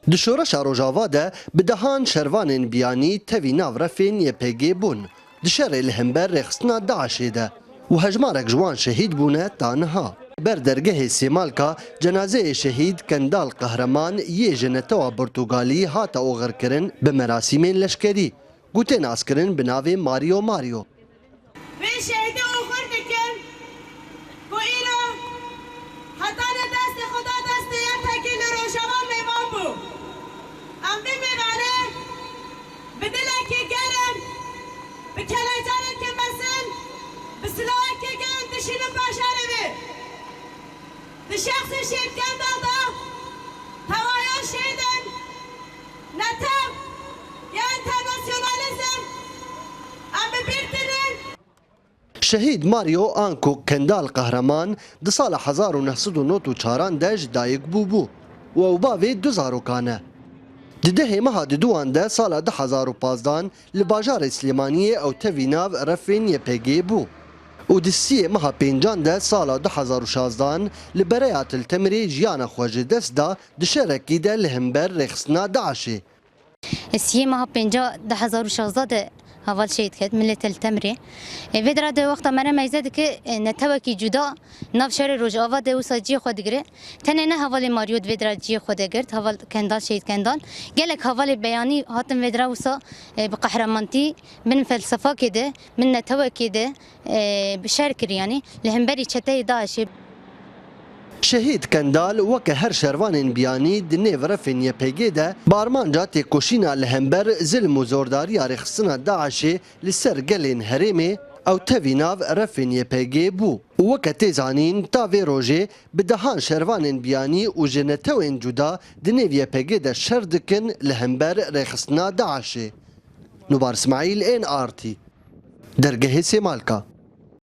Di şoreşa Rojava de bi dehan şervanên biyanî tevî nav refên YPG bûn. Di şerê li hember rêxistina Daişê de û hejmarek ji wan şehîd bûne ta niha. Ber dergehê Sêmalka cenazeyê şehîd Kendal Qehreman yê ji Netewa Portugalî hata oxirkirin bi merasîmên leşkerî. Gotên askirin bi navê Mario Mario. Vê şehîdê oxir dikin ku îro heta li destê Xuda destê ya tekî li Rojava mêvan bû. Em vê mêvanê bi dilekê germ, bi kelecanekê mesin, bi silahekê germ dişînin paşerê vê. Di şexsê şehîd Kendal da hewayan şehîdin netew ya internasyonalizm em bi bîr tînin. Şehîd Mario Anko Kendal Qehreman di sala 1994 de ji dayîk bû û ew bavê du zarokan e. Di dehê meha di duan de sala 2015 li bajarê Slêmaniyê ew tevî nav refên YPG bû. û di siyê meha pêncan de sala 2016 li bereya Tiltemirê jiyana xwe ji dest da di şerekî de li hember rêxistina Daişê. سیه ماه 2016 ده هوال شهید کرد ملت التمری و در ده وقت مرا میزد که نتوکی جدا ناف شهر روجاوا ده و ساجی خود گره تنه نه هوال ماریود و در جی خود گرد هوال کندال شهید کندال گلک هوال بیانی هاتم و در وسا بقهرمانتی من فلسفه کده من نتوکی ده بشار کریانی لهمبری چته داعش. شهید کندال وکه هر شروانên biyanî di nêv refên YPG de barmanca têkoşîna li hember zilm û zordariya rêxistina Daişê li ser gelên herêmê ew tevî nav refên YPG bû û weke tê zanîn ta vê rojê bi dehan şervanên biyanî û ji netewên cuda di nêv YPG de şer dikin li hember rêxistina Daişê. Nubar İsmaîl NRT Dergehê Sêmalka.